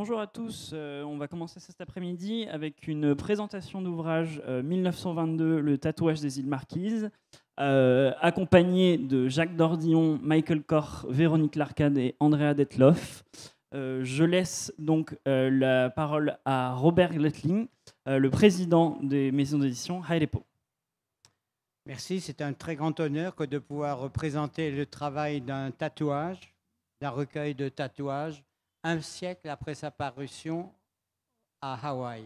Bonjour à tous, on va commencer cet après-midi avec une présentation d'ouvrage 1922, le tatouage des îles Marquises, accompagné de Jacques Dordillon, Michael Kor, Véronique Larcade et Andrea Detloff. Je laisse donc la parole à Robert Gletling, le président des maisons d'édition Hayrepo. Merci, c'est un très grand honneur que de pouvoir représenter le travail d'un tatouage, d'un recueil de tatouages, un siècle après sa parution à Hawaï.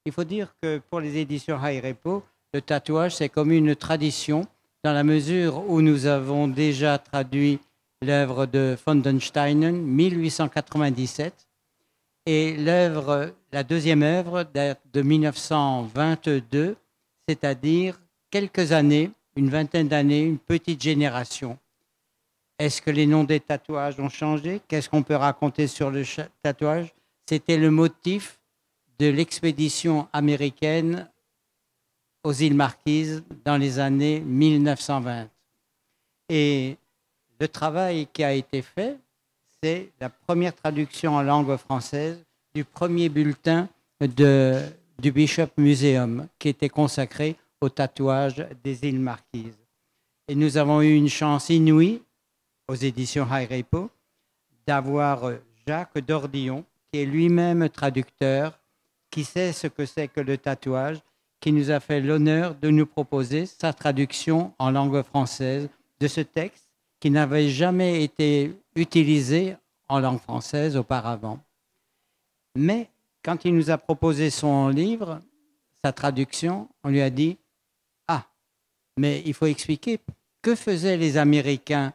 Il faut dire que pour les éditions Hayrepo, le tatouage, c'est comme une tradition, dans la mesure où nous avons déjà traduit l'œuvre de von den Steinen, 1897, et l'œuvre, la deuxième œuvre date de 1922, c'est-à-dire quelques années, une vingtaine d'années, une petite génération. Est-ce que les noms des tatouages ont changé? Qu'est-ce qu'on peut raconter sur le tatouage? C'était le motif de l'expédition américaine aux îles Marquises dans les années 1920. Et le travail qui a été fait, c'est la première traduction en langue française du premier bulletin du Bishop Museum qui était consacré au tatouage des îles Marquises. Et nous avons eu une chance inouïe aux éditions Hayrepo d'avoir Jacques Dordillon, qui est lui-même traducteur, qui sait ce que c'est que le tatouage, qui nous a fait l'honneur de nous proposer sa traduction en langue française de ce texte qui n'avait jamais été utilisé en langue française auparavant. Mais quand il nous a proposé son livre, sa traduction, on lui a dit « Ah, mais il faut expliquer que faisaient les Américains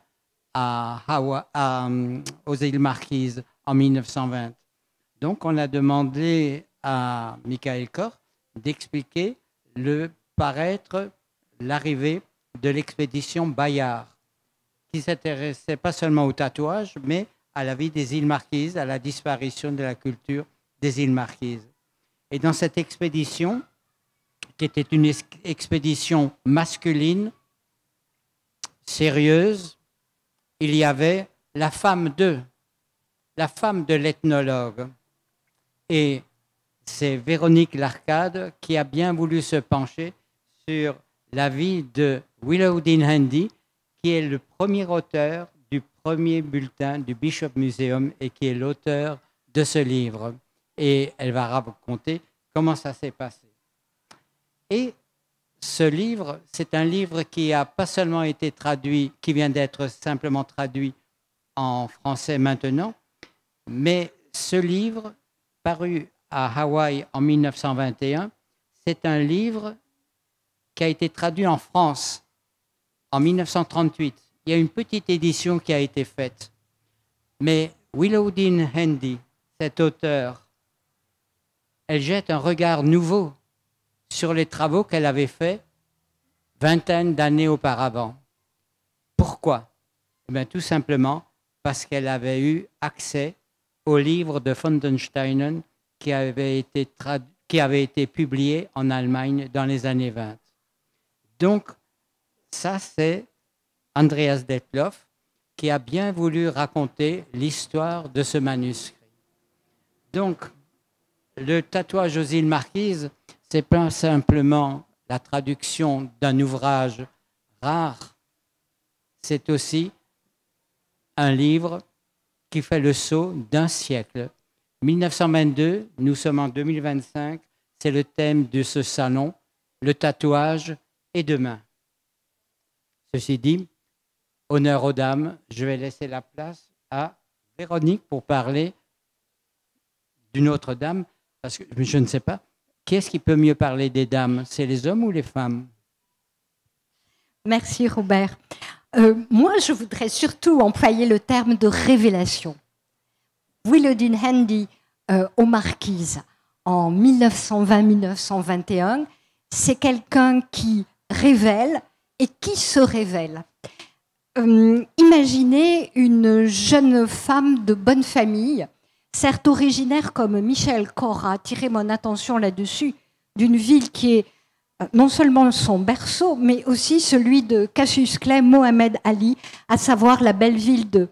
aux îles Marquises en 1920. » Donc, on a demandé à Michael Kor d'expliquer l'arrivée de l'expédition Bayard, qui ne s'intéressait pas seulement au tatouage, mais à la vie des îles Marquises, à la disparition de la culture des îles Marquises. Et dans cette expédition, qui était une expédition masculine, sérieuse, il y avait la femme de l'ethnologue. Et c'est Véronique Larcade qui a bien voulu se pencher sur la vie de Willowdene Handy, qui est le premier auteur du premier bulletin du Bishop Museum et qui est l'auteur de ce livre. Et elle va raconter comment ça s'est passé. Et ce livre, c'est un livre qui n'a pas seulement été traduit, qui vient d'être simplement traduit en français maintenant, mais ce livre, paru à Hawaï en 1921, c'est un livre qui a été traduit en France en 1938. Il y a une petite édition qui a été faite. Mais Willowdene Handy, cette auteure, elle jette un regard nouveau sur les travaux qu'elle avait faits vingtaine d'années auparavant. Pourquoi? Eh bien, tout simplement parce qu'elle avait eu accès au livre de von den Steinen qui avait été publié en Allemagne dans les années 20. Donc, ça, c'est Andreas Detloff qui a bien voulu raconter l'histoire de ce manuscrit. Donc, le tatouage aux îles Marquises, c'est pas simplement la traduction d'un ouvrage rare, c'est aussi un livre qui fait le saut d'un siècle. 1922, nous sommes en 2025, c'est le thème de ce salon, le tatouage est demain. Ceci dit, honneur aux dames, je vais laisser la place à Véronique pour parler d'une autre dame, parce que je ne sais pas, qui est-ce qui peut mieux parler des dames? C'est les hommes ou les femmes? Merci Robert. Moi, je voudrais surtout employer le terme de révélation. Willowdene Handy aux Marquises en 1920-1921, c'est quelqu'un qui révèle et qui se révèle. Imaginez une jeune femme de bonne famille, certes originaire comme Michael Kor a attiré mon attention là-dessus, d'une ville qui est non seulement son berceau, mais aussi celui de Cassius Clay, Mohamed Ali, à savoir la bonne ville de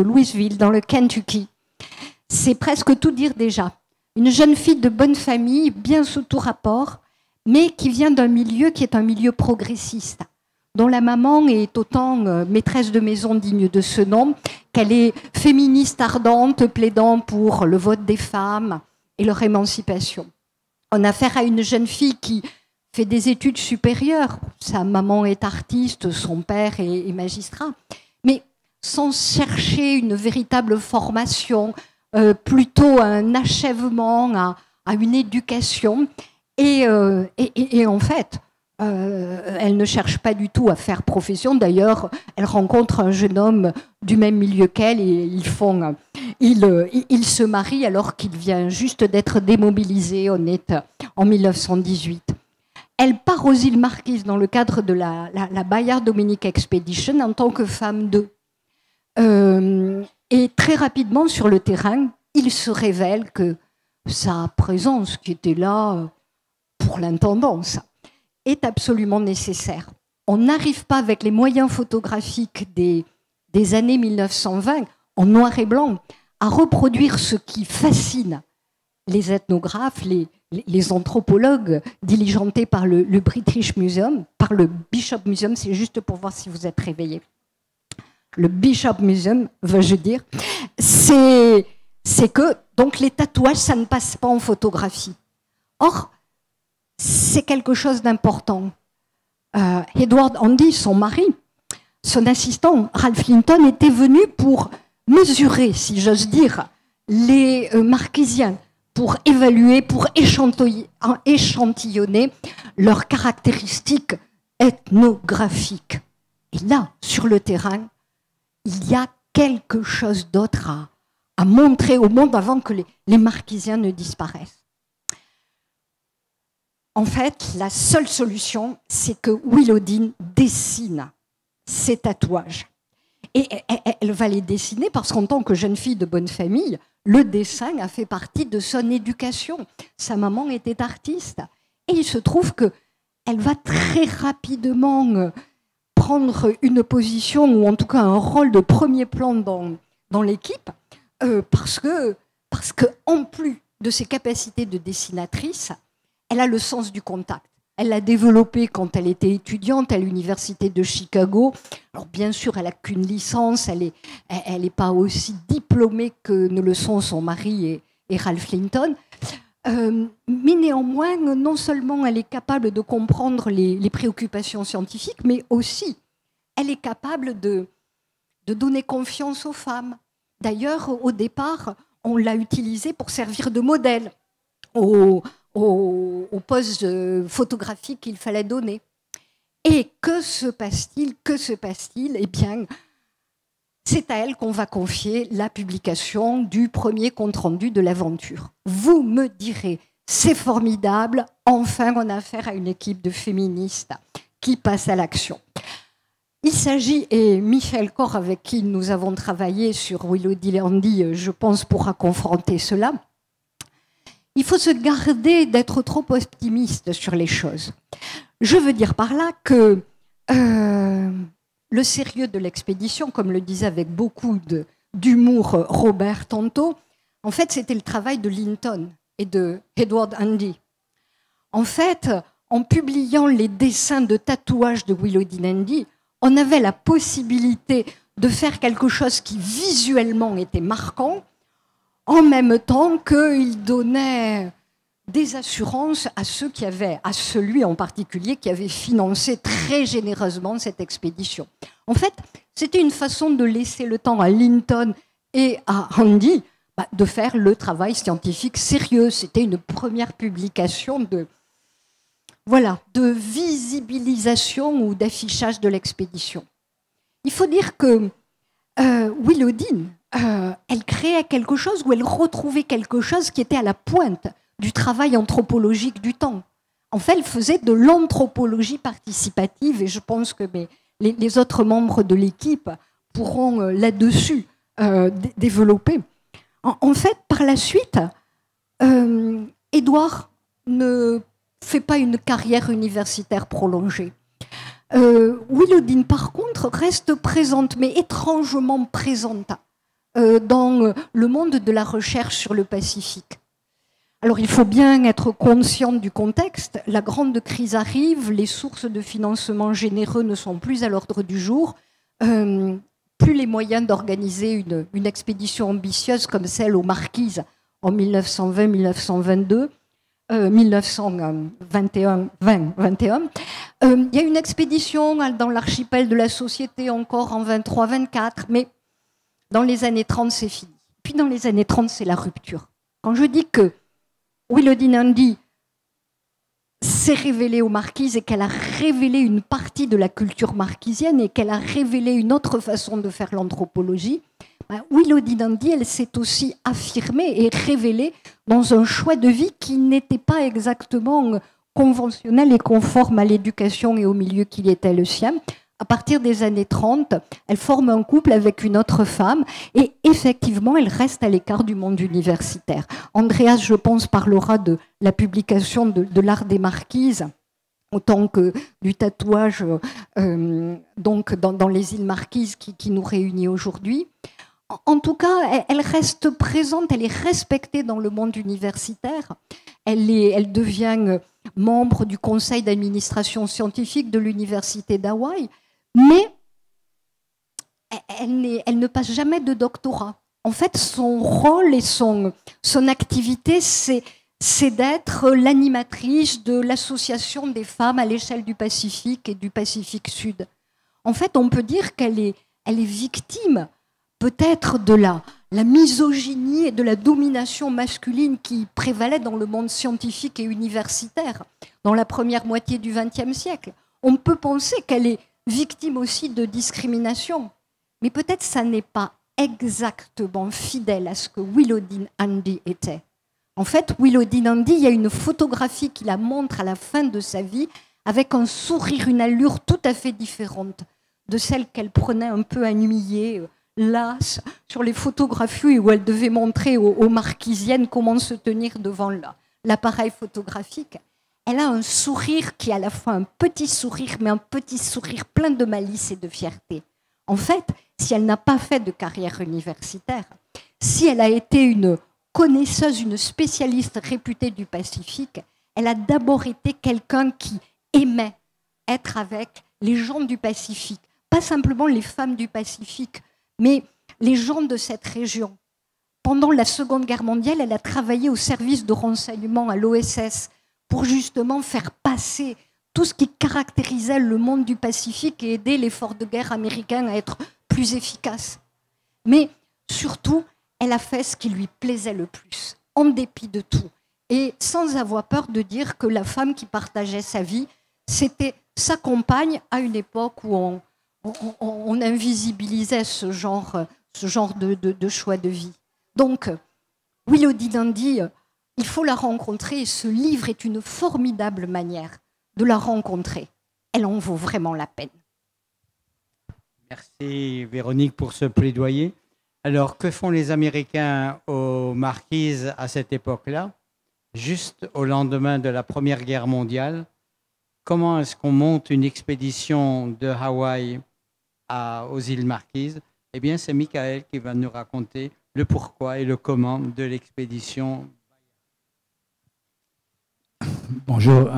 Louisville, dans le Kentucky. c'est presque tout dire déjà. Une jeune fille de bonne famille, bien sous tout rapport, mais qui vient d'un milieu qui est un milieu progressiste, dont la maman est autant maîtresse de maison digne de ce nom, qu'elle est féministe ardente, plaidant pour le vote des femmes et leur émancipation. On a affaire à une jeune fille qui fait des études supérieures. Sa maman est artiste, son père est magistrat, mais sans chercher une véritable formation, plutôt un achèvement à une éducation. Et en fait, elle ne cherche pas du tout à faire profession. D'ailleurs, elle rencontre un jeune homme du même milieu qu'elle et ils se marient alors qu'il vient juste d'être démobilisé. On est en 1918. Elle part aux îles Marquises dans le cadre de la Bayard Dominic Expedition en tant que femme d'eux. Et très rapidement, sur le terrain, il se révèle que sa présence, qui était là pour l'intendance, est absolument nécessaire. On n'arrive pas avec les moyens photographiques des années 1920, en noir et blanc, à reproduire ce qui fascine les ethnographes, les anthropologues diligentés par le British Museum, par le Bishop Museum, c'est juste pour voir si vous êtes réveillés. Le Bishop Museum, veux-je dire, c'est que donc les tatouages, ça ne passe pas en photographie. Or, c'est quelque chose d'important. Edward Handy, son mari, son assistant, Ralph Linton, était venu pour mesurer, si j'ose dire, les Marquisiens, pour évaluer, pour échantillonner leurs caractéristiques ethnographiques. Et là, sur le terrain, il y a quelque chose d'autre à montrer au monde avant que les Marquisiens ne disparaissent. En fait, la seule solution, c'est que Willowdean dessine ses tatouages. Et elle va les dessiner parce qu'en tant que jeune fille de bonne famille, le dessin a fait partie de son éducation. Sa maman était artiste. Et il se trouve qu'elle va très rapidement prendre une position, ou en tout cas un rôle de premier plan dans l'équipe, parce que en plus de ses capacités de dessinatrice, elle a le sens du contact. Elle l'a développé quand elle était étudiante à l'université de Chicago. Alors bien sûr, elle n'a qu'une licence, elle est pas aussi diplômée que ne le sont son mari et Ralph Linton. Mais néanmoins, non seulement elle est capable de comprendre les préoccupations scientifiques, mais aussi elle est capable de donner confiance aux femmes. D'ailleurs, au départ, on l'a utilisée pour servir de modèle aux poses photographiques qu'il fallait donner. Et que se passe-t-il? Eh bien, c'est à elle qu'on va confier la publication du premier compte-rendu de l'aventure. Vous me direz, c'est formidable, enfin on a affaire à une équipe de féministes qui passe à l'action. Il s'agit, et Michel Corr, avec qui nous avons travaillé sur Willowdean Handy, je pense, pourra confronter cela. Il faut se garder d'être trop optimiste sur les choses. Je veux dire par là que le sérieux de l'expédition, comme le disait avec beaucoup d'humour Robert tantôt, en fait, c'était le travail de Linton et de Edward Handy. En fait, en publiant les dessins de tatouage de Willowdean Handy, on avait la possibilité de faire quelque chose qui visuellement était marquant, en même temps qu'il donnait des assurances à celui en particulier qui avait financé très généreusement cette expédition. En fait, c'était une façon de laisser le temps à Linton et à Handy de faire le travail scientifique sérieux. C'était une première publication de visibilisation ou d'affichage de l'expédition. Il faut dire que Willowdean, elle créait quelque chose où elle retrouvait quelque chose qui était à la pointe du travail anthropologique du temps. En fait, elle faisait de l'anthropologie participative et je pense que les autres membres de l'équipe pourront là-dessus développer. En fait, par la suite, Edward ne fait pas une carrière universitaire prolongée. Willowdean, par contre, reste présente, mais étrangement présente dans le monde de la recherche sur le Pacifique. Alors il faut bien être conscient du contexte. La grande crise arrive, les sources de financement généreux ne sont plus à l'ordre du jour, plus les moyens d'organiser une expédition ambitieuse comme celle aux Marquises en 1920-1922. 1921. Il y a une expédition dans l'archipel de la Société encore en 23-24, mais dans les années 30, c'est fini. Puis dans les années 30, c'est la rupture. Quand je dis que Willow-Dinandi s'est révélée aux Marquises et qu'elle a révélé une partie de la culture marquisienne et qu'elle a révélé une autre façon de faire l'anthropologie, Willow-Dinandi, elle s'est aussi affirmée et révélée dans un choix de vie qui n'était pas exactement conventionnel et conforme à l'éducation et au milieu qui était le sien. À partir des années 30, elle forme un couple avec une autre femme et effectivement, elle reste à l'écart du monde universitaire. Andreas, je pense, parlera de la publication de l'art des Marquises autant que du tatouage donc dans les îles Marquises qui nous réunit aujourd'hui. En tout cas, elle reste présente, elle est respectée dans le monde universitaire. Elle devient membre du conseil d'administration scientifique de l'université d'Hawaï, mais elle ne passe jamais de doctorat. En fait, son rôle et son activité, c'est d'être l'animatrice de l'association des femmes à l'échelle du Pacifique et du Pacifique Sud. En fait, on peut dire qu'elle est victime peut-être de la misogynie et de la domination masculine qui prévalait dans le monde scientifique et universitaire dans la première moitié du XXe siècle. On peut penser qu'elle est victime aussi de discrimination, mais peut-être ça n'est pas exactement fidèle à ce que Willow-Dinandi était. En fait, Willow-Dinandi, il y a une photographie qui la montre à la fin de sa vie avec un sourire, une allure tout à fait différente de celle qu'elle prenait un peu ennuyée, lasse, sur les photographies où elle devait montrer aux marquisiennes comment se tenir devant l'appareil photographique. Elle a un sourire qui est à la fois un petit sourire, mais un petit sourire plein de malice et de fierté. En fait, si elle n'a pas fait de carrière universitaire, si elle a été une connaisseuse, une spécialiste réputée du Pacifique, elle a d'abord été quelqu'un qui aimait être avec les gens du Pacifique, pas simplement les femmes du Pacifique, mais les gens de cette région. Pendant la Seconde Guerre mondiale, elle a travaillé au service de renseignement à l'OSS pour justement faire passer tout ce qui caractérisait le monde du Pacifique et aider l'effort de guerre américain à être plus efficace. Mais surtout, elle a fait ce qui lui plaisait le plus, en dépit de tout, et sans avoir peur de dire que la femme qui partageait sa vie, c'était sa compagne à une époque où on invisibilisait ce genre de choix de vie. Donc, Willow-Dinandi, il faut la rencontrer et ce livre est une formidable manière de la rencontrer. Elle en vaut vraiment la peine. Merci Véronique pour ce plaidoyer. Alors, que font les Américains aux Marquises à cette époque-là, juste au lendemain de la Première Guerre mondiale? Comment est-ce qu'on monte une expédition de Hawaï aux îles Marquises? Eh bien, c'est Michael qui va nous raconter le pourquoi et le comment de l'expédition. Bonjour.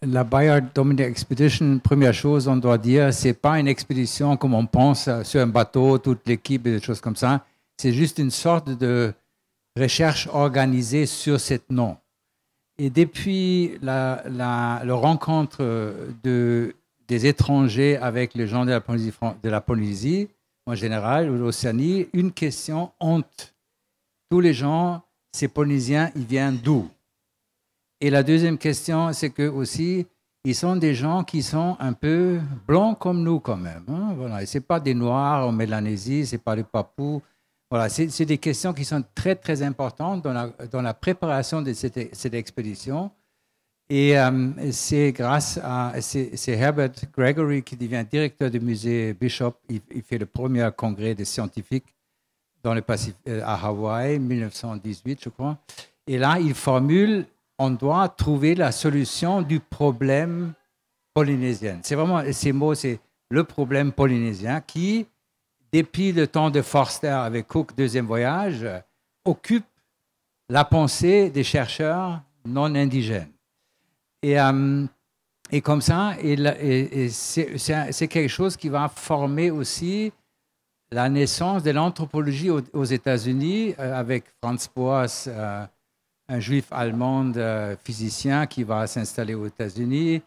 La Bayard Dominic Expedition, première chose, on doit dire, ce n'est pas une expédition comme on pense sur un bateau, toute l'équipe et des choses comme ça. C'est juste une sorte de recherche organisée sur cette nom. Et depuis la rencontre des étrangers avec les gens de la Polynésie en général, ou de l'Océanie, une question honte. Tous les gens, ces Polynésiens, ils viennent d'où? Et la deuxième question, c'est que aussi, ils sont des gens qui sont un peu blancs comme nous quand même. Hein? Voilà. Et ce n'est pas des Noirs en Mélanésie, ce n'est pas des Papous. Voilà. C'est des questions qui sont très, très importantes dans la préparation de cette expédition. Et c'est grâce à c'est Herbert Gregory qui devient directeur du musée Bishop. Il fait le premier congrès des scientifiques dans le Pacifique, à Hawaï, 1918, je crois. Et là, il formule: on doit trouver la solution du problème polynésien. C'est vraiment, ces mots, c'est le problème polynésien qui depuis le temps de Forster avec Cook, deuxième voyage, occupe la pensée des chercheurs non indigènes. Et comme ça, c'est quelque chose qui va former aussi la naissance de l'anthropologie aux États-Unis avec Franz Boas, un juif allemand physicien qui va s'installer aux États-Unis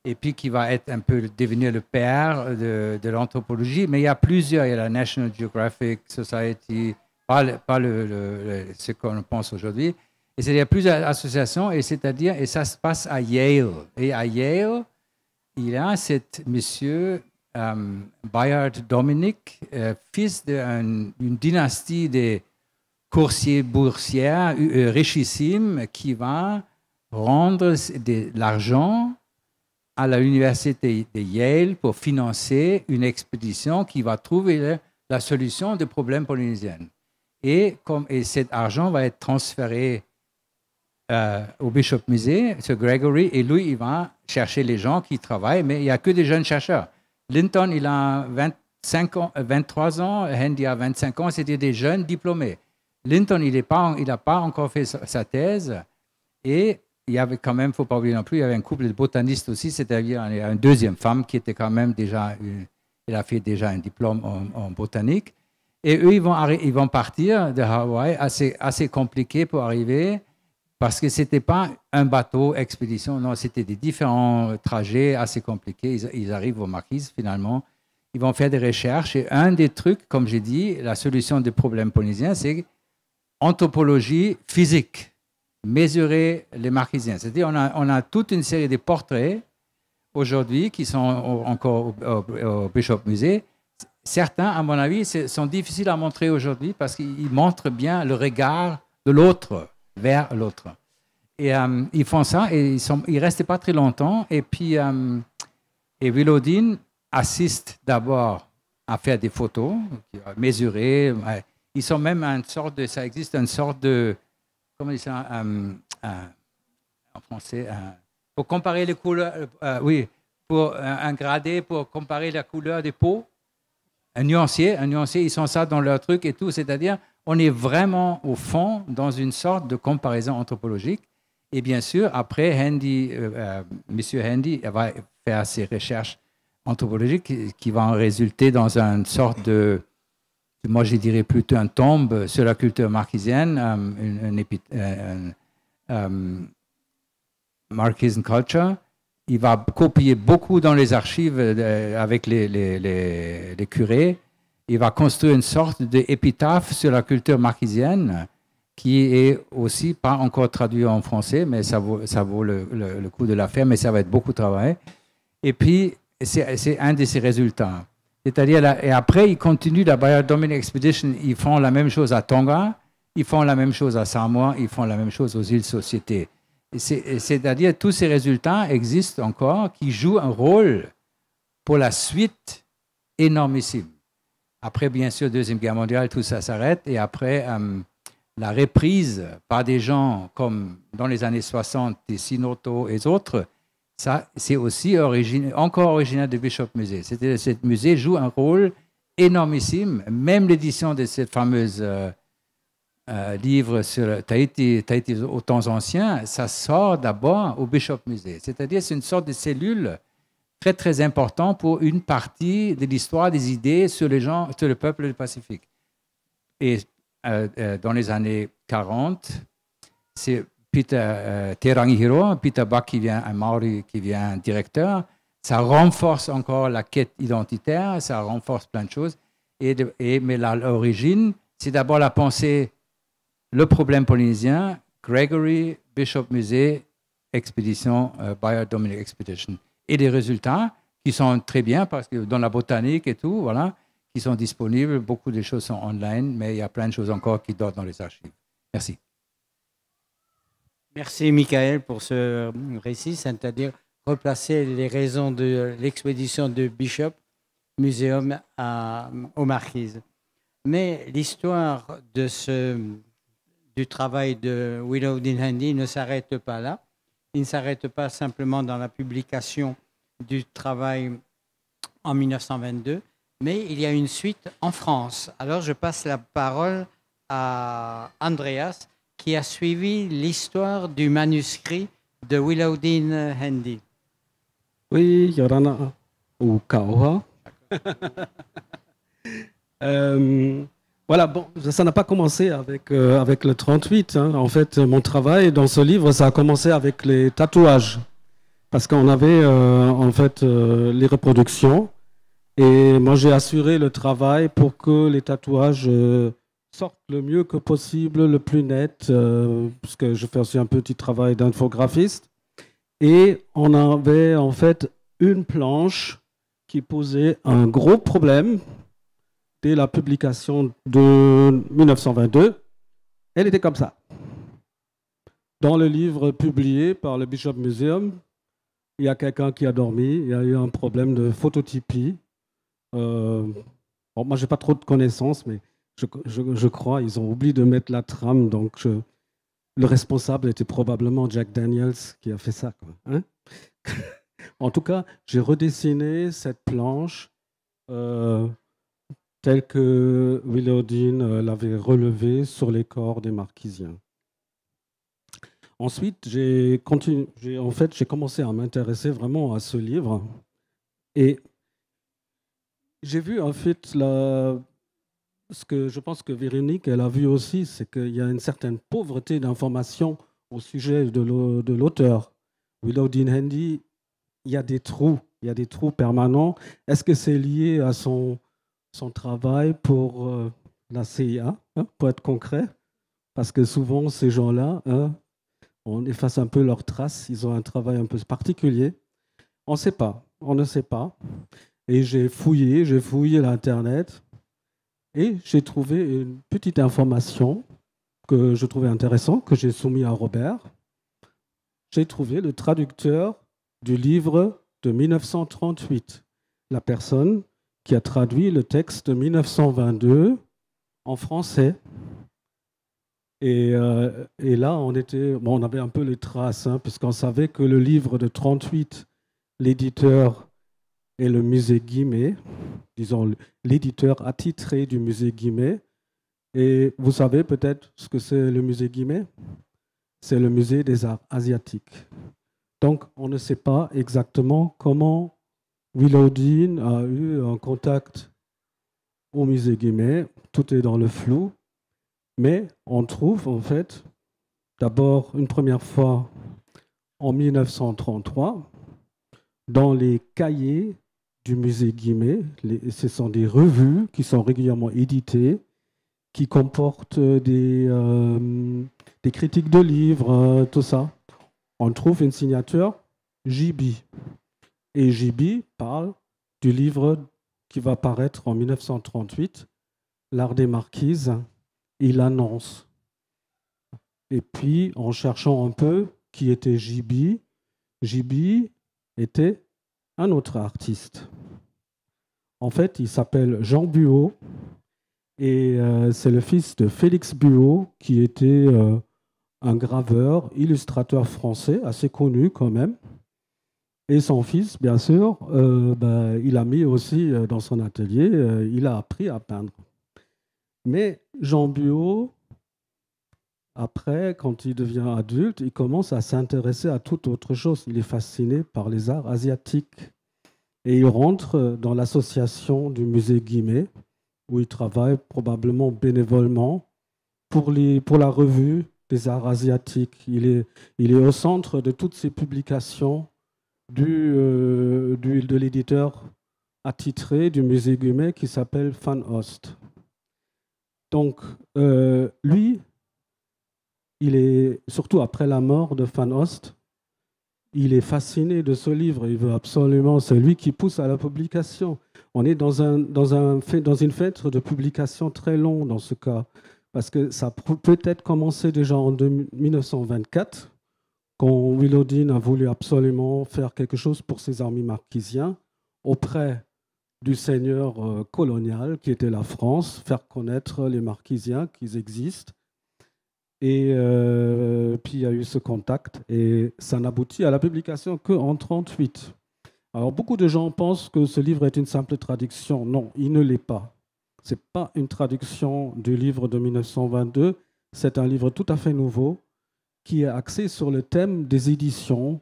et puis qui va être un peu devenir le père de l'anthropologie. Mais il y a plusieurs, il y a la National Geographic Society, pas ce qu'on pense aujourd'hui. Et il y a plusieurs associations, et ça se passe à Yale. Et à Yale, il y a cet monsieur Bayard Dominic, fils d'une dynastie de coursiers boursiers richissimes qui va rendre de l'argent à l'université de Yale pour financer une expédition qui va trouver la solution des problèmes polynésiens. Et cet argent va être transféré au Bishop Musée, Sir Gregory, et lui, il va chercher les gens qui travaillent, mais il n'y a que des jeunes chercheurs. Linton, il a 23 ans, Handy a 25 ans, c'était des jeunes diplômés. Linton, il n'a pas encore fait sa thèse, et il y avait quand même, il ne faut pas oublier non plus, il y avait un couple de botanistes aussi, c'est-à-dire une deuxième femme qui était quand même déjà, elle a fait déjà un diplôme en botanique. Et eux, ils vont partir de Hawaï, assez compliqué pour arriver, parce que ce n'était pas un bateau expédition, non, c'était des différents trajets assez compliqués. Ils arrivent aux Marquises, finalement. Ils vont faire des recherches. Et un des trucs, comme j'ai dit, la solution des problèmes polynésiens, c'est anthropologie physique, mesurer les Marquisiens. C'est-à-dire on a toute une série de portraits aujourd'hui qui sont encore au Bishop Musée. Certains, à mon avis, sont difficiles à montrer aujourd'hui parce qu'ils montrent bien le regard de l'autre vers l'autre. Et ils font ça et ils ne restent pas très longtemps. Et puis, Willowdene assiste d'abord à faire des photos, à mesurer. Ils sont même ça existe une sorte de, comment on dit ça, en français, pour comparer les couleurs, oui, pour un gradé, pour comparer la couleur des peaux. Un nuancier, ils sont ça dans leur truc et tout, c'est-à-dire on est vraiment au fond dans une sorte de comparaison anthropologique. Et bien sûr, après, Monsieur Handy va faire ses recherches anthropologiques qui vont résulter dans une sorte de, moi je dirais plutôt un tombe sur la culture marquisienne, Marquesan Culture. Il va copier beaucoup dans les archives avec les curés. Il va construire une sorte d'épitaphe sur la culture marquisienne qui est aussi pas encore traduit en français, mais ça vaut le coup de la faire, mais ça va être beaucoup travaillé. Et puis, c'est un de ses résultats. C'est-à-dire, et après, ils continuent la Bayard Dominic Expedition, ils font la même chose à Tonga, ils font la même chose à Samoa, ils font la même chose aux îles Sociétés. C'est-à-dire, tous ces résultats existent encore, qui jouent un rôle pour la suite énormissime. Après, bien sûr, Deuxième Guerre mondiale, tout ça s'arrête. Et après, la reprise par des gens comme dans les années 60, des Sinoto et autres, ça, c'est aussi encore originaire du Bishop Musée. Ce musée joue un rôle énormissime. Même l'édition de cette fameuse livre sur Tahiti aux temps anciens, ça sort d'abord au Bishop Musée. C'est-à-dire c'est une sorte de cellule très, très importante pour une partie de l'histoire des idées sur les gens, sur le peuple du Pacifique. Et dans les années 40, c'est Te Rangihiro, Peter Buck qui vient, un Maori qui vient directeur. Ça renforce encore la quête identitaire, ça renforce plein de choses. Mais l'origine, c'est d'abord la pensée, le problème polynésien, Gregory, Bishop Musée, expédition, Bayard Dominic Expedition. Et des résultats qui sont très bien parce que dans la botanique et tout, voilà, qui sont disponibles. Beaucoup de choses sont online, mais il y a plein de choses encore qui dorment dans les archives. Merci. Merci, Michael, pour ce récit, c'est-à-dire replacer les raisons de l'expédition de Bishop Museum aux Marquises. Mais l'histoire du travail de Willowdene Handy ne s'arrête pas là. Il ne s'arrête pas simplement dans la publication du travail en 1922, mais il y a une suite en France. Alors je passe la parole à Andreas, qui a suivi l'histoire du manuscrit de Willowdean Handy. Oui, Yorana ou Kaoha. Voilà, bon, ça n'a pas commencé avec le 38. Hein. En fait, mon travail dans ce livre, ça a commencé avec les tatouages. Parce qu'on avait en fait les reproductions. Et moi, j'ai assuré le travail pour que les tatouages sortent le mieux que possible, le plus net, parce que je fais aussi un petit travail d'infographiste. Et on avait en fait une planche qui posait un gros problème dès la publication de 1922. Elle était comme ça. Dans le livre publié par le Bishop Museum, il y a quelqu'un qui a dormi, il y a eu un problème de phototypie. Bon, moi, je n'ai pas trop de connaissances, mais je crois ils ont oublié de mettre la trame, donc le responsable était probablement Jack Daniels qui a fait ça, quoi, hein. En tout cas, j'ai redessiné cette planche telle que Willowdean l'avait relevée sur les corps des Marquisiens. Ensuite, j'ai commencé à m'intéresser vraiment à ce livre et j'ai vu en fait ce que je pense que Véronique elle a vu aussi, c'est qu'il y a une certaine pauvreté d'informations au sujet de l'auteur. Willowdean Handy, il y a des trous permanents. Est-ce que c'est lié à son travail pour la CIA, hein, pour être concret? Parce que souvent, ces gens-là, hein, on efface un peu leurs traces, ils ont un travail un peu particulier. On ne sait pas. Et j'ai fouillé l'Internet et j'ai trouvé une petite information que je trouvais intéressante, que j'ai soumise à Robert. J'ai trouvé le traducteur du livre de 1938, la personne qui a traduit le texte de 1922 en français. Et là, on avait un peu les traces, hein, puisqu'on savait que le livre de 38, l'éditeur est le musée Guimet, disons l'éditeur attitré du musée Guimet. Et vous savez peut-être ce que c'est le musée Guimet? C'est le musée des arts asiatiques. Donc, on ne sait pas exactement comment Willowdean a eu un contact au musée Guimet. Tout est dans le flou. Mais on trouve, en fait, d'abord, une première fois, en 1933, dans les cahiers du musée Guimet, ce sont des revues qui sont régulièrement éditées, qui comportent des critiques de livres, tout ça. On trouve une signature JB. Et JB parle du livre qui va paraître en 1938, L'Art des Marquises. Il annonce. Et puis, en cherchant un peu qui était JB, JB était un autre artiste. En fait, il s'appelle Jean Buot et c'est le fils de Félix Buot qui était un graveur, illustrateur français, assez connu quand même. Et son fils, bien sûr, il a mis aussi dans son atelier, il a appris à peindre. Mais Jean Buot, après, quand il devient adulte, il commence à s'intéresser à toute autre chose. Il est fasciné par les arts asiatiques. Et il rentre dans l'association du musée Guimet, où il travaille probablement bénévolement pour la revue des arts asiatiques. Il est au centre de toutes ces publications de l'éditeur attitré du musée Guimet qui s'appelle Van Ost. Donc, lui, il est, surtout après la mort de Van Ost, il est fasciné de ce livre. Il veut absolument, c'est lui qui pousse à la publication. On est dans une fenêtre de publication très longue dans ce cas, parce que ça peut-être commencé déjà en 1924, quand Willowdean a voulu absolument faire quelque chose pour ses amis marquisiens auprès du seigneur colonial qui était la France, faire connaître les marquisiens qu'ils existent. Et puis il y a eu ce contact et ça n'aboutit à la publication qu'en 1938. Alors, beaucoup de gens pensent que ce livre est une simple traduction. Non, il ne l'est pas. Ce n'est pas une traduction du livre de 1922. C'est un livre tout à fait nouveau qui est axé sur le thème des éditions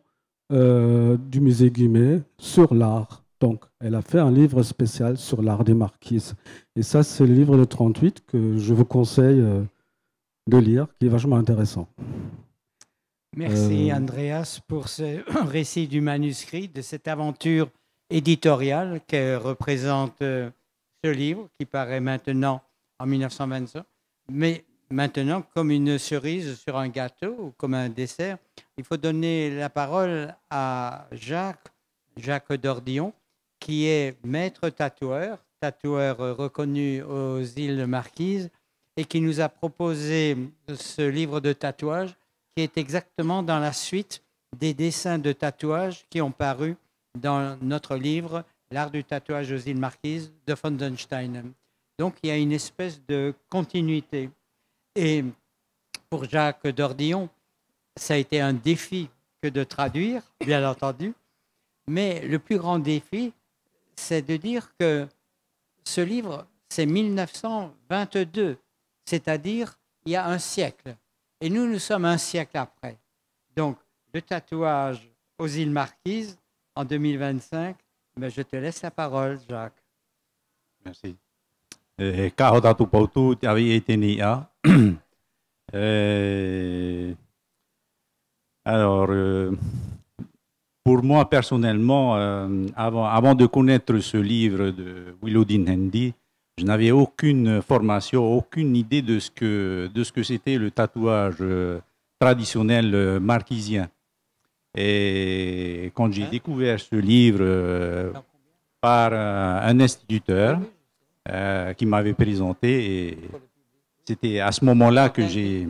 du musée Guimet sur l'art. Donc, elle a fait un livre spécial sur l'art des marquises. Et ça, c'est le livre de 38 que je vous conseille de lire, qui est vachement intéressant. Merci Andreas pour ce récit du manuscrit, de cette aventure éditoriale que représente ce livre qui paraît maintenant en 1925, mais maintenant comme une cerise sur un gâteau ou comme un dessert. Il faut donner la parole à Jacques Dordillon, qui est maître tatoueur reconnu aux îles Marquises et qui nous a proposé ce livre de tatouage qui est exactement dans la suite des dessins de tatouage qui ont paru dans notre livre « L'art du tatouage aux îles Marquises » de von Donnstein. Donc, il y a une espèce de continuité. Et pour Jacques Dordillon, ça a été un défi que de traduire, bien entendu. Mais le plus grand défi, c'est de dire que ce livre, c'est 1922, c'est-à-dire il y a un siècle. Et nous, nous sommes un siècle après. Donc, le tatouage aux îles Marquises en 2025, mais je te laisse la parole, Jacques. Merci. Kahotatu pautu tavi etenia. Alors, pour moi personnellement, avant de connaître ce livre de Willowdene Handy, je n'avais aucune formation, aucune idée de ce que c'était le tatouage traditionnel marquisien. Et quand j'ai découvert ce livre par un instituteur qui m'avait présenté, et c'était à ce moment-là que j'ai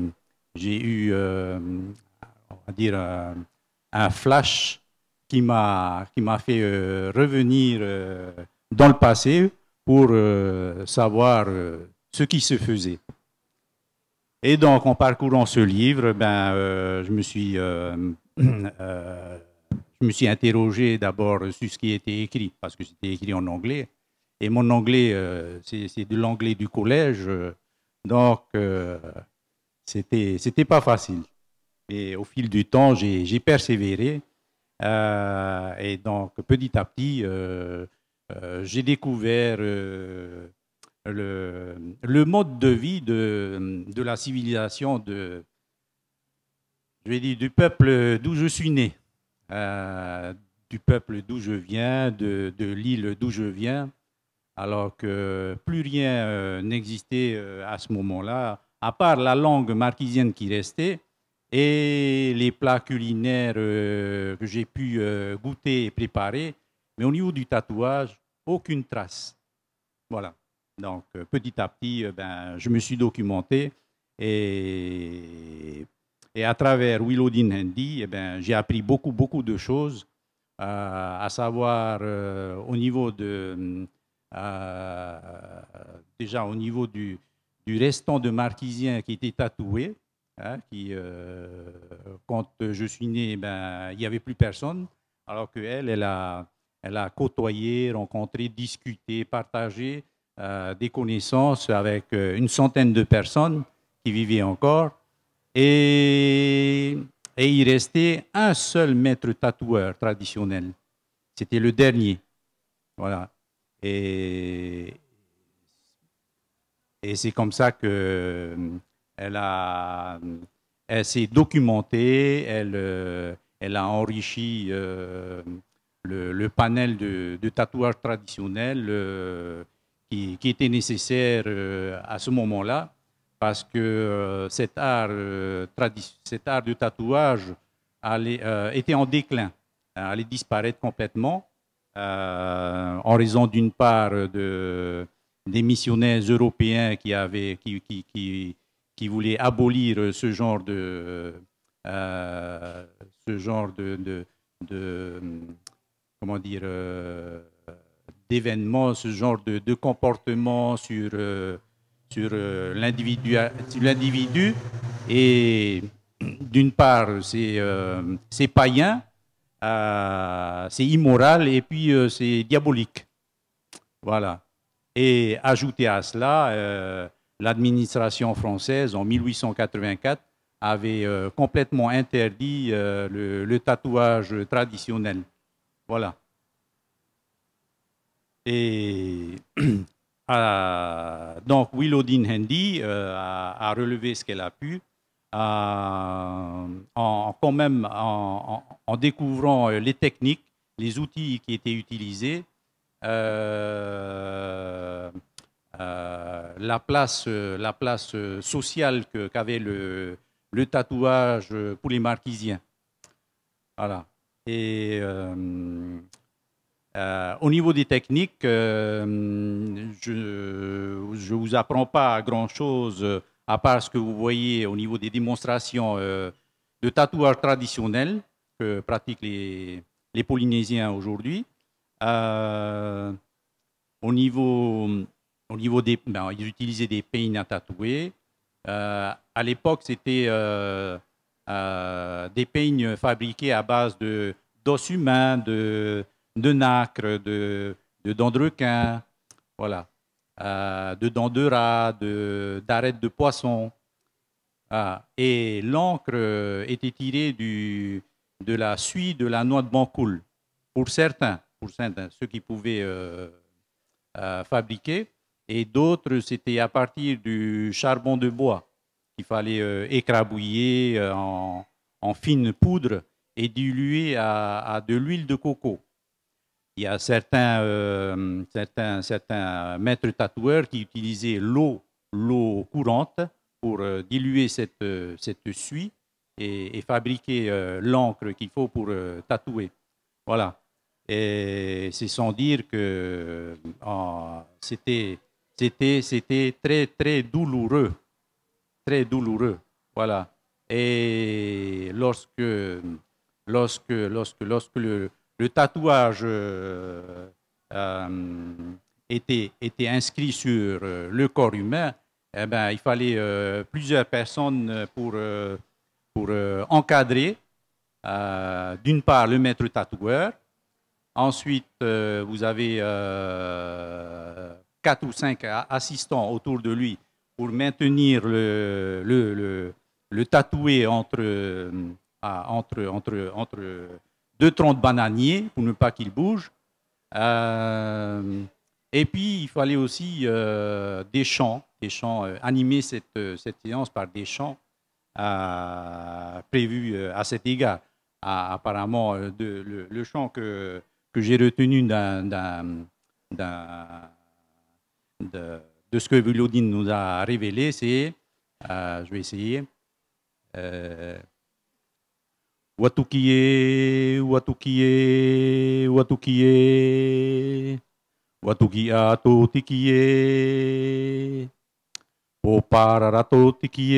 eu, on va dire, un flash qui m'a fait revenir dans le passé pour savoir ce qui se faisait. Et donc, en parcourant ce livre, je me suis interrogé d'abord sur ce qui était écrit, parce que c'était écrit en anglais. Et mon anglais, c'est de l'anglais du collège, donc c'était pas facile. Et au fil du temps, j'ai persévéré. Et donc, petit à petit, j'ai découvert le mode de vie de la civilisation du peuple d'où je suis né, du peuple d'où je viens, de l'île d'où je viens, alors que plus rien n'existait à ce moment-là, à part la langue marquisienne qui restait et les plats culinaires que j'ai pu goûter et préparer. Mais au niveau du tatouage, aucune trace. Voilà. Donc, petit à petit, je me suis documenté et à travers Willowdene Handy, j'ai appris beaucoup de choses, à savoir au niveau déjà au niveau du restant de marquisien qui était tatoué, hein, quand je suis né, il n'y avait plus personne, alors qu'elle, elle a côtoyé, rencontré, discuté, partagé des connaissances avec une centaine de personnes qui vivaient encore. Et il restait un seul maître tatoueur traditionnel. C'était le dernier. Voilà. Et c'est comme ça qu'elle s'est documentée, elle a enrichi le panel de tatouage traditionnel qui était nécessaire à ce moment-là, parce que cet art de tatouage était en déclin, allait disparaître complètement en raison d'une part des missionnaires européens qui voulaient abolir ce genre comment dire, d'événements, ce genre de comportement sur l'individu. Et d'une part, ces païens c'est immoral et puis c'est diabolique. Voilà. Et ajouté à cela, l'administration française, en 1884, avait complètement interdit le tatouage traditionnel. Voilà. Et donc, Willowdene Handy a relevé ce qu'elle a pu, quand même en découvrant les techniques, les outils qui étaient utilisés, la place sociale qu'avait le tatouage pour les marquisiens. Voilà. Et au niveau des techniques, je ne vous apprends pas grand-chose à part ce que vous voyez au niveau des démonstrations de tatouage traditionnel que pratiquent les Polynésiens aujourd'hui. Au niveau des... ils utilisaient des peignes à tatouer. À l'époque, c'était des peignes fabriqués à base d'os humains, de nacre, de dents de requin, voilà, de dents de rat, d'arêtes de poisson. Et l'encre était tirée de la suie de la noix de bancoul, pour certains, ceux qui pouvaient fabriquer, et d'autres, c'était à partir du charbon de bois qu'il fallait écrabouiller en fine poudre et diluer à de l'huile de coco. Il y a certains maîtres tatoueurs qui utilisaient l'eau courante pour diluer cette suie et fabriquer l'encre qu'il faut pour tatouer. Voilà. Et c'est sans dire que c'était très, très douloureux. Très douloureux. Voilà. Et lorsque le tatouage était inscrit sur le corps humain, eh ben, il fallait plusieurs personnes pour encadrer, d'une part, le maître tatoueur. Ensuite, vous avez 4 ou 5 assistants autour de lui pour maintenir le tatoué entre 2 troncs de bananier pour ne pas qu'il bouge. Et puis, il fallait aussi des chants, animer cette séance par des chants prévus à cet égard. Apparemment, le chant que j'ai retenu de ce que Willowdene nous a révélé, c'est, je vais essayer, Watukie, Watukie, Watukie, Watukia totikie, O parara totikie,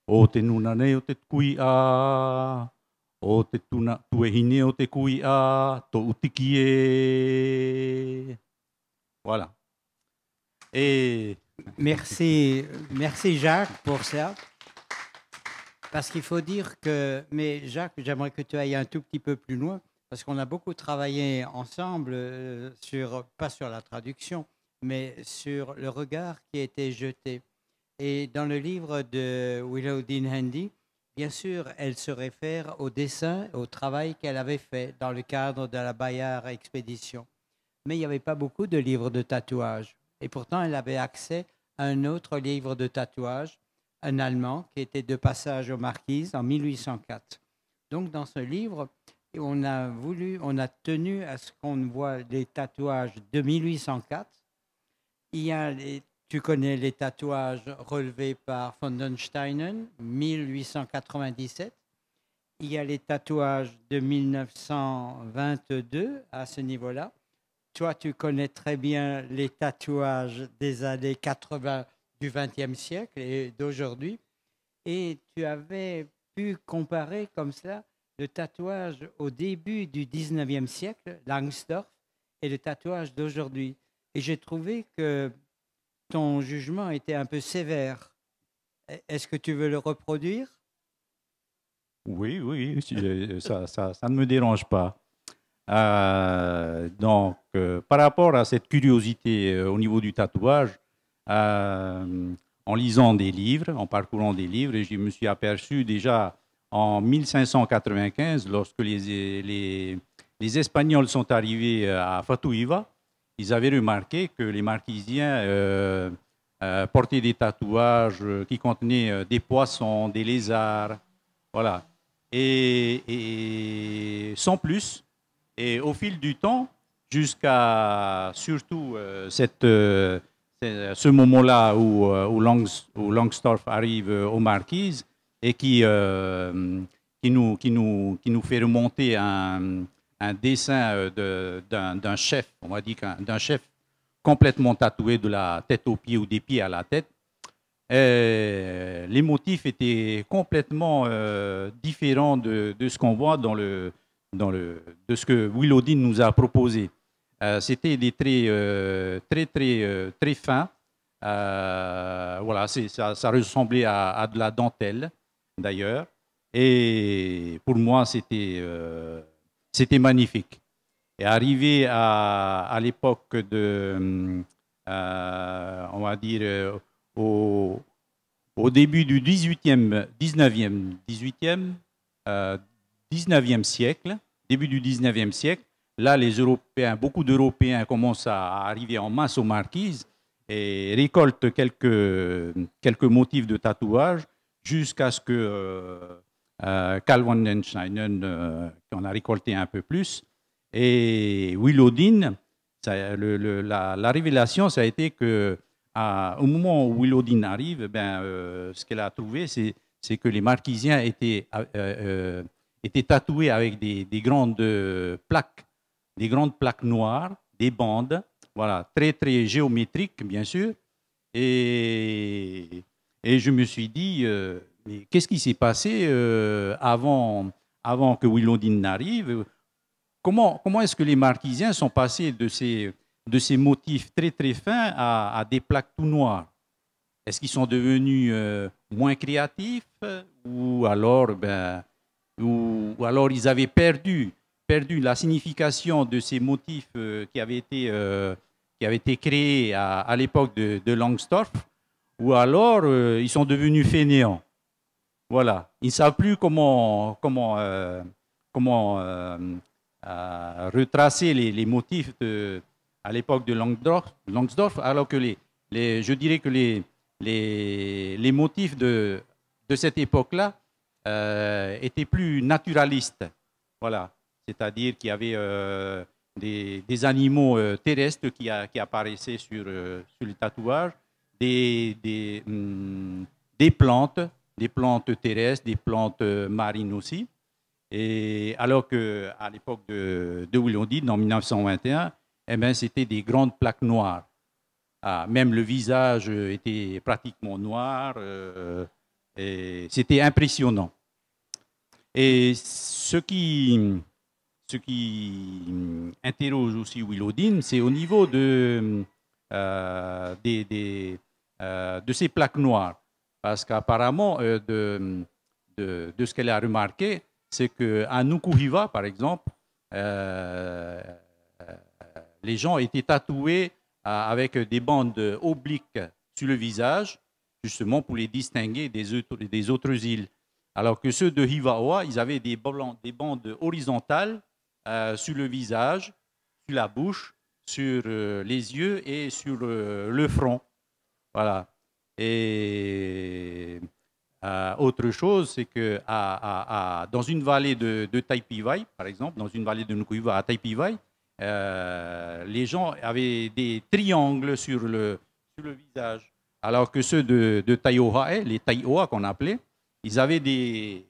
O te nunane o te kuia, O te tuehine o te kuia, to utikie. Voilà. Et merci Jacques pour ça. Parce qu'il faut dire que, mais Jacques, j'aimerais que tu ailles un tout petit peu plus loin, parce qu'on a beaucoup travaillé ensemble, pas sur la traduction, mais sur le regard qui a été jeté. Et dans le livre de Willowdene Handy, bien sûr, elle se réfère au dessin, au travail qu'elle avait fait dans le cadre de la Bayard Expédition. Mais il n'y avait pas beaucoup de livres de tatouage. Et pourtant, elle avait accès à un autre livre de tatouage, un Allemand qui était de passage aux Marquises en 1804. Donc, dans ce livre, on a tenu à ce qu'on voit les tatouages de 1804. Il y a tu connais les tatouages relevés par von den Steinen, 1897. Il y a les tatouages de 1922 à ce niveau-là. Toi, tu connais très bien les tatouages des années 80 du XXe siècle et d'aujourd'hui. Et tu avais pu comparer comme ça le tatouage au début du XIXe siècle, Langsdorff, et le tatouage d'aujourd'hui. Et j'ai trouvé que ton jugement était un peu sévère. Est-ce que tu veux le reproduire? Oui, oui, ça ne me dérange pas. Donc, par rapport à cette curiosité au niveau du tatouage, en lisant des livres, en parcourant des livres, et je me suis aperçu déjà en 1595, lorsque les Espagnols sont arrivés à Fatuiva, ils avaient remarqué que les Marquisiens portaient des tatouages qui contenaient des poissons, des lézards, voilà. Et sans plus, et au fil du temps, jusqu'à surtout ce moment-là où Langsdorff arrive aux Marquises et qui nous fait remonter un dessin d'un chef, on va dire d'un chef complètement tatoué de la tête aux pieds ou des pieds à la tête. Les motifs étaient complètement différents de ce qu'on voit de ce que Willowdene nous a proposé. C'était des traits très fins. Voilà, ça ressemblait à de la dentelle, d'ailleurs. Et pour moi, c'était magnifique. Et arrivé à l'époque de, on va dire, au début du 19e siècle, début du 19e siècle, là, beaucoup d'Européens commencent à arriver en masse aux Marquises et récoltent quelques motifs de tatouage jusqu'à ce que Carl von den Steinen en a récolté un peu plus. Et Willowdene, la révélation, ça a été que au moment où Willowdene arrive, ce qu'elle a trouvé, c'est que les Marquisiens étaient tatoués avec des grandes plaques noires, des bandes, voilà, très très géométriques bien sûr. Et je me suis dit, mais qu'est-ce qui s'est passé avant que Willowdene n'arrive? Comment est-ce que les Marquisiens sont passés de ces motifs très très fins à des plaques tout noires? Est-ce qu'ils sont devenus moins créatifs ou alors ils avaient perdu la signification de ces motifs qui avaient été créés à l'époque de Langsdorff, ou alors ils sont devenus fainéants. Voilà, ils ne savent plus comment retracer les motifs à l'époque de Langsdorff, alors que je dirais que les motifs de cette époque-là étaient plus naturalistes. Voilà, c'est-à-dire qu'il y avait des animaux terrestres qui apparaissaient sur le tatouage, des plantes terrestres, des plantes marines aussi. Et alors qu'à l'époque de Willowdene, en 1921, c'était des grandes plaques noires. Même le visage était pratiquement noir. Et c'était impressionnant. Et ce qui interroge aussi Willowdene, c'est au niveau de ces plaques noires. Parce qu'apparemment, de ce qu'elle a remarqué, c'est qu'à Nukuhiva, par exemple, les gens étaient tatoués avec des bandes obliques sur le visage, justement pour les distinguer des autres îles. Alors que ceux de Hivaoa, ils avaient des bandes horizontales sur le visage, sur la bouche, sur les yeux et sur le front. Voilà. Et autre chose, c'est que dans une vallée de Taipei, par exemple, dans une vallée de Nukuhiva à Taipei, les gens avaient des triangles sur le visage. Alors que ceux de Taiohae, les Taioa qu'on appelait, ils avaient des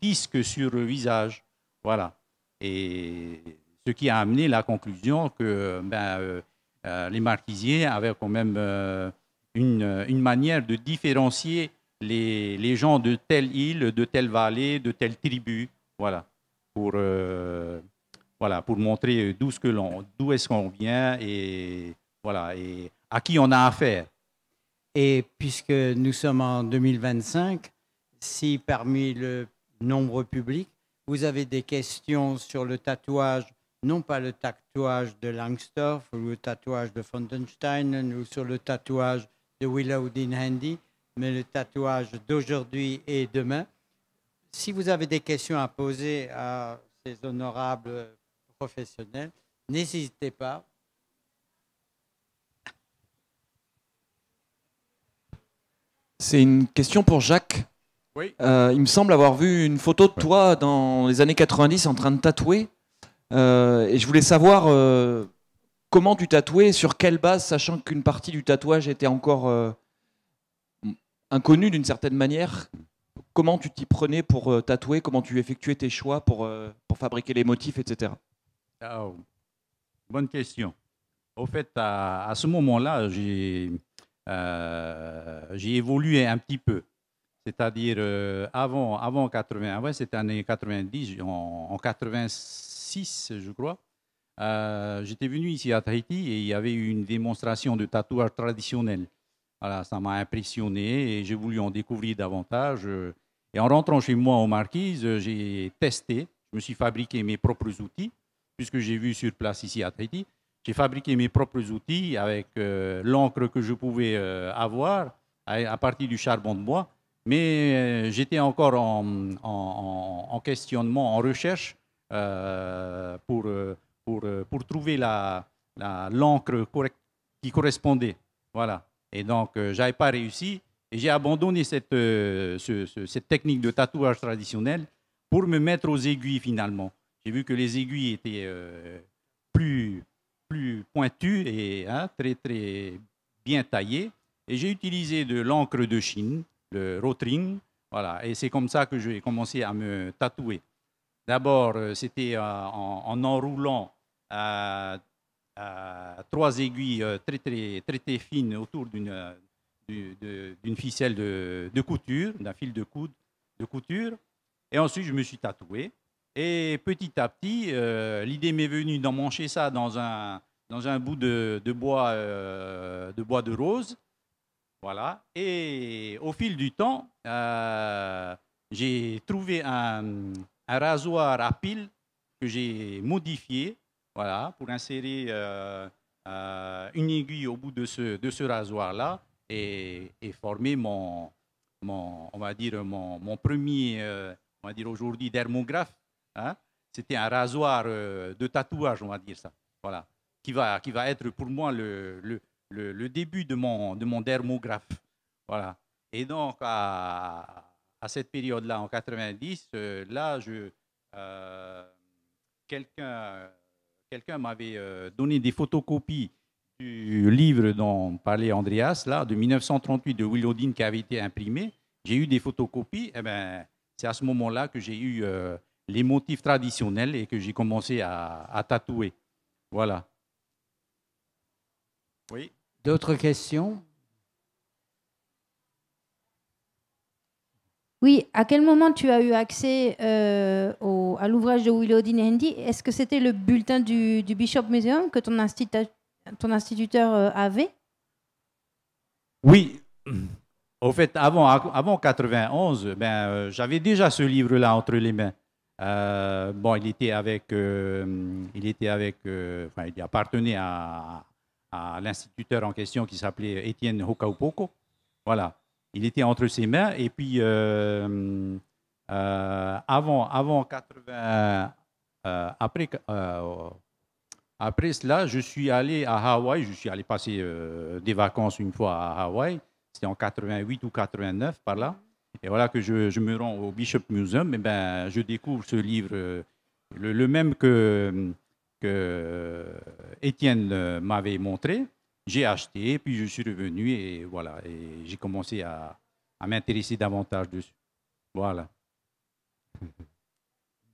disques sur le visage. Voilà. Et ce qui a amené la conclusion que les Marquisiens avaient quand même une manière de différencier les gens de telle île, de telle vallée, de telle tribu. Voilà. Pour montrer d'où est-ce qu'on vient et, voilà, et à qui on a affaire. Et puisque nous sommes en 2025, si parmi le nombreux publics. Vous avez des questions sur le tatouage, non pas le tatouage de Langsdorff ou le tatouage de Fontenstein ou sur le tatouage de Willow Dean-Handy, mais le tatouage d'aujourd'hui et demain. Si vous avez des questions à poser à ces honorables professionnels, n'hésitez pas. C'est une question pour Jacques. Oui. Il me semble avoir vu une photo de toi dans les années 90 en train de tatouer. Et je voulais savoir comment tu tatouais et sur quelle base, sachant qu'une partie du tatouage était encore inconnue d'une certaine manière. Comment tu t'y prenais pour tatouer? Comment tu effectuais tes choix pour fabriquer les motifs, etc. Oh, bonne question. Au fait, à ce moment-là, j'ai évolué un petit peu. C'est-à-dire, avant 80, ouais, c'était année 90, en 86, je crois, j'étais venu ici à Tahiti et il y avait eu une démonstration de tatouage traditionnel. Voilà, ça m'a impressionné et j'ai voulu en découvrir davantage. Et en rentrant chez moi aux Marquises, j'ai testé, je me suis fabriqué mes propres outils, puisque j'ai vu sur place ici à Tahiti. J'ai fabriqué mes propres outils avec l'encre que je pouvais avoir à partir du charbon de bois. Mais j'étais encore en questionnement, en recherche pour trouver l'encre qui correspondait. Voilà. Et donc, je n'avais pas réussi. Et j'ai abandonné cette technique de tatouage traditionnel pour me mettre aux aiguilles finalement. J'ai vu que les aiguilles étaient plus pointues et très, très bien taillées. Et j'ai utilisé de l'encre de Chine, le Rotring. Voilà. Et c'est comme ça que j'ai commencé à me tatouer. D'abord, c'était en enroulant 3 aiguilles très, très, très, très fines autour d'une ficelle de couture, d'un fil de couture. Et ensuite, je me suis tatoué. Et petit à petit, l'idée m'est venue d'emmancher ça dans un bout de bois de rose. Voilà. Et au fil du temps, j'ai trouvé un rasoir à pile que j'ai modifié, voilà, pour insérer une aiguille au bout de ce rasoir-là et former on va dire mon premier, on va dire aujourd'hui, dermographe. Hein. C'était un rasoir de tatouage, on va dire ça. Voilà. Qui va être pour moi le début de mon dermographe. Voilà. Et donc, à cette période-là, en 90, là, quelqu'un m'avait donné des photocopies du livre dont parlait Andreas, là, de 1938 de Willow Dean qui avait été imprimé. J'ai eu des photocopies. Eh ben, c'est à ce moment-là que j'ai eu les motifs traditionnels et que j'ai commencé à tatouer. Voilà. Oui. D'autres questions? Oui, à quel moment tu as eu accès à l'ouvrage de Willow Dean-Handy? Est-ce que c'était le bulletin du Bishop Museum que ton instituteur avait? Oui. Au fait, avant 91, j'avais déjà ce livre-là entre les mains. Bon, il appartenait à l'instituteur en question qui s'appelait Étienne Hokaupoko. Voilà. Il était entre ses mains et puis avant 80, après cela, je suis allé à Hawaï. Je suis allé passer des vacances une fois à Hawaï. C'était en 88 ou 89 par là. Et voilà que je me rends au Bishop Museum. Et je découvre ce livre, le même que Étienne m'avait montré. J'ai acheté, puis je suis revenu et voilà. Et j'ai commencé à m'intéresser davantage dessus. Voilà.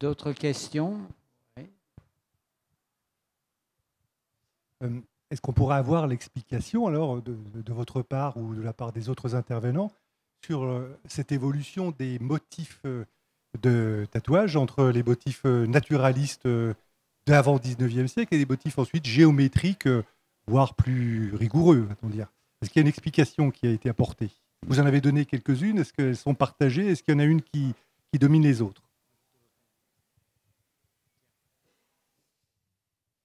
D'autres questions? Oui. Est-ce qu'on pourrait avoir l'explication alors de votre part ou de la part des autres intervenants sur cette évolution des motifs de tatouage entre les motifs naturalistes d'avant le 19e siècle et des motifs ensuite géométriques, voire plus rigoureux, va-t-on dire? Est-ce qu'il y a une explication qui a été apportée? Vous en avez donné quelques-unes. Est-ce qu'elles sont partagées? Est-ce qu'il y en a une qui qui dominent les autres.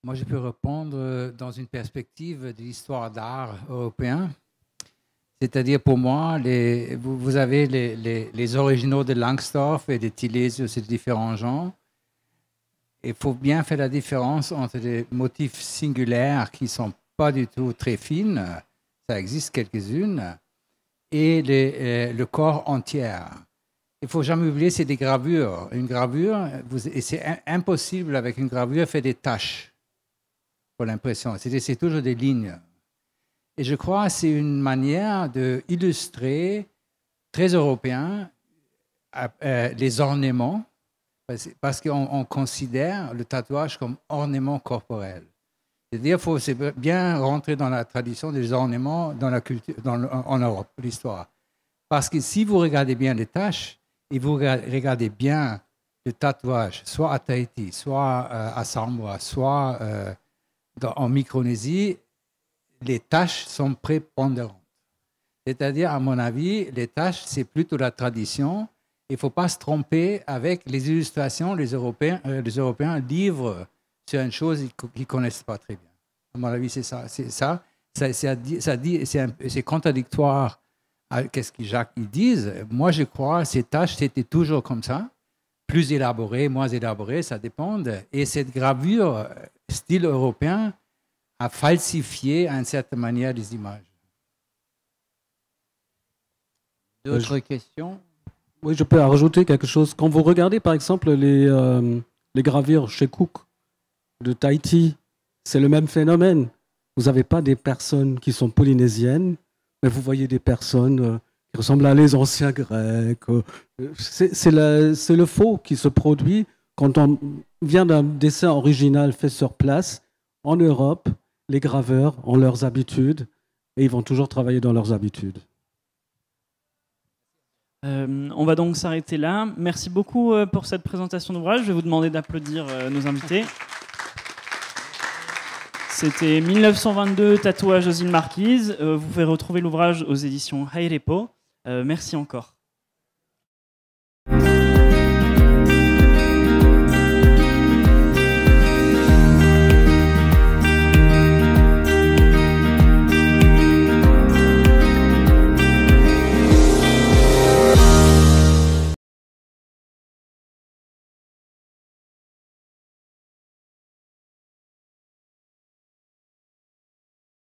Moi, je peux répondre dans une perspective de l'histoire d'art européen. C'est-à-dire, pour moi, vous avez les originaux de Langsdorff et de Tillet sur ces différents genres. Il faut bien faire la différence entre des motifs singulaires qui ne sont pas du tout très fines, ça existe quelques-unes, et le corps entier. Il ne faut jamais oublier, c'est des gravures. Une gravure, et c'est impossible avec une gravure, faire des taches pour l'impression. C'est toujours des lignes. Et je crois que c'est une manière d'illustrer, très européen, les ornements, parce qu'on considère le tatouage comme ornement corporel. C'est-à-dire qu'il faut bien rentrer dans la tradition des ornements dans la culture, en Europe, l'histoire. Parce que si vous regardez bien les taches, et vous regardez bien le tatouage, soit à Tahiti, soit à Samoa, soit en Micronésie, les taches sont prépondérantes. C'est-à-dire, à mon avis, les taches, c'est plutôt la tradition. Il ne faut pas se tromper avec les illustrations. Les Européens livrent sur une chose qu'ils ne connaissent pas très bien. À mon avis, c'est ça. C'est contradictoire à ce que Jacques ils disent. Moi, je crois que ces taches, c'était toujours comme ça. Plus élaborées, moins élaborées, ça dépend. Et cette gravure, style européen, a falsifié, à une certaine manière, les images. D'autres questions? Oui, je peux rajouter quelque chose. Quand vous regardez, par exemple, les gravures chez Cook de Tahiti, c'est le même phénomène. Vous n'avez pas des personnes qui sont polynésiennes, mais vous voyez des personnes qui ressemblent à les anciens Grecs. C'est le faux qui se produit quand on vient d'un dessin original fait sur place. En Europe, les graveurs ont leurs habitudes et ils vont toujours travailler dans leurs habitudes. On va donc s'arrêter là. Merci beaucoup pour cette présentation d'ouvrage. Je vais vous demander d'applaudir nos invités. C'était 1922, Tatouage aux îles Marquises. Vous pouvez retrouver l'ouvrage aux éditions Hairepo. Merci encore.